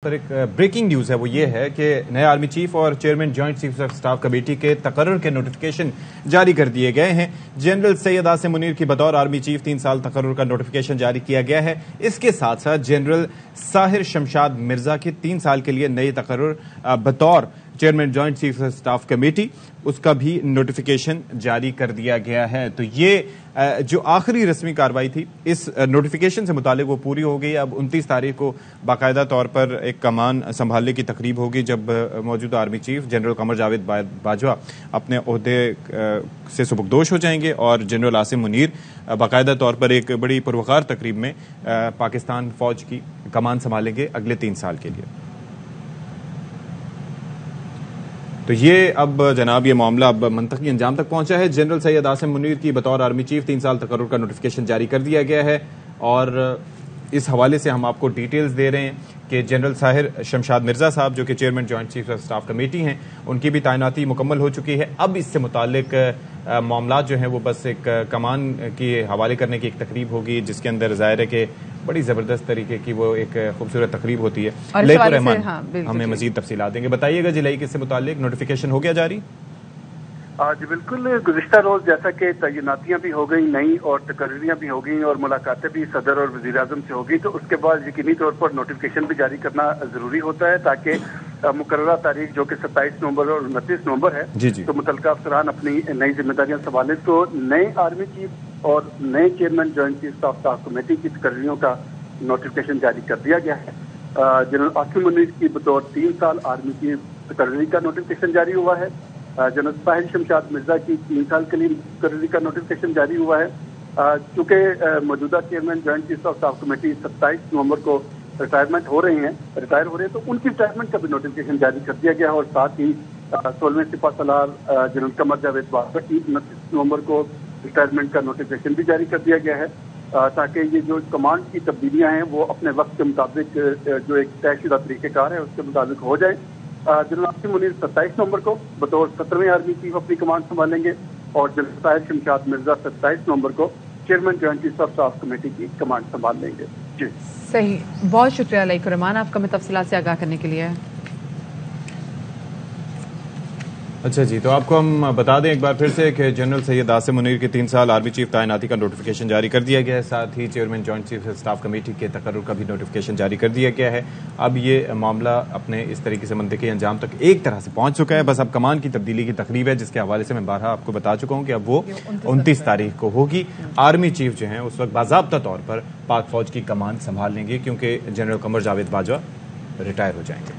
पर एक breaking news है, वो ये है कि नए आर्मी चीफ और chairman joint chief of staff committee के तकर्रुर के नोटिफिकेशन जारी कर दिए गए हैं। जनरल सैयद आसिम मुनीर की बतौर आर्मी चीफ 3 साल तकर्रुर का नोटिफिकेशन जारी किया गया है। इसके साथ साथ जनरल साहिर शमशाद मिर्जा की 3 साल के लिए नई तकर्रुर बतौर chairman joint chief of staff committee, उसका भी नोटिफिकेशन जारी कर दिया गया है। तो ये जो आखिरी रस्मी कार्रवाई थी इस नोटिफिकेशन से मुतालिक वो पूरी हो गई। अब 29 तारीख को बाकायदा तौर पर एक कमान संभालने की तकरीब होगी, जब मौजूदा army chief general Qamar Javed Bajwa अपने ओहदे से सुबुकदोश हो जाएंगे और जनरल आसिम मुनीर बाकायदा तौर पर एक बड़ी पुरवकार तकरीब में पाकिस्तान फौज की कमान संभालेंगे अगले 3 साल के लिए। तो ये अब जनाब ये मामला अब मंतकी अंजाम तक पहुंचा है। जनरल सैयद आसिम मुनीर की बतौर आर्मी चीफ 3 साल तकर्रुर का नोटिफिकेशन जारी कर दिया गया है और इस हवाले से हम आपको डिटेल्स दे रहे हैं कि जनरल साहिर शमशाद मिर्जा साहब जो कि chairman joint chief of staff committee हैं, उनकी भी तैनाती मुकम्मल हो चुकी है। अब इससे मुतालिक मामला जो है वो बस एक कमान के हवाले करने की एक तकरीब होगी, जिसके अंदर ज़ाहिर है कि बड़ी ज़बरदस्त तरीके की वो एक खूबसूरत तकरीब होती है। लेकुर रहमान हमें मजीद तफसीलात देंगे। बताइएगा जिलाई किससे मुतालिक नोटिफिकेशन हो गया जारी? जी बिल्कुल, गुज़िश्ता रोज जैसा कि तैनातियां भी हो गई नई और तकरीरियां भी हो गई और मुलाकातें भी सदर और वज़ीर आज़म से हो गई, तो उसके बाद यकीनी तौर पर नोटिफिकेशन भी जारी करना जरूरी होता है ताकि मुकर्ररा तारीख जो कि 27 नवंबर और 29 नवंबर है जी। तो मुतल्लिका अफसरान अपनी नई जिम्मेदारियां संभालें। तो नए आर्मी चीफ और नए chairman joint chief of staff committee की तकरीरियों का नोटिफिकेशन जारी कर दिया गया है। जनरल आसिम मुनीर की बतौर 3 साल आर्मी चीफ तकरीरी का नोटिफिकेशन जारी हुआ है। जनरल साहिर शमशाद मिर्जा की 3 साल के लिए तकरीरी का नोटिफिकेशन जारी हुआ है। चूंकि मौजूदा chairman joint chief of staff committee 27 नवंबर को रिटायर हो रहे हैं, तो उनकी रिटायरमेंट का भी नोटिफिकेशन जारी कर दिया गया है। और साथ ही 16वें सिपा सलार जनरल कमर जावेद बाजवा की 29 नवंबर को रिटायरमेंट का नोटिफिकेशन भी जारी कर दिया गया है, ताकि ये जो कमांड की तब्दीलियां हैं वो अपने वक्त के मुताबिक जो एक तयशुदा तरीक़ेकार है उसके मुताबिक हो जाए। जनरल आसिम मुनीर 27 नवंबर को बतौर 17वें आर्मी चीफ अपनी कमांड संभालेंगे और जनरल साहिर शमशाद मिर्जा 27 नवंबर को chairman joint chief of staff committee की कमांड संभाल लेंगे। जी सही, बहुत शुक्रिया लेकुर रहमान आपका हमें तफसीलात से आगाह करने के लिए। अच्छा जी, तो आपको हम बता दें एक बार फिर से कि जनरल सैयद आसिम मुनीर के 3 साल आर्मी चीफ तैनाती का नोटिफिकेशन जारी कर दिया गया है। साथ ही chairman joint chief staff committee के तकर्रुर का भी नोटिफिकेशन जारी कर दिया गया है। अब ये मामला अपने इस तरीके से मंतकी अंजाम तक एक तरह से पहुंच चुका है। बस अब कमान की तब्दीली की तकरीब है, जिसके हवाले से मैं बारहा आपको बता चुका हूँ कि अब वो 29 तारीख को होगी। आर्मी चीफ जो है उस वक्त बाज़ाब्ता तौर पर पाक फौज की कमान संभाल लेंगे, क्योंकि जनरल कमर जावेद बाजवा रिटायर हो जाएंगे।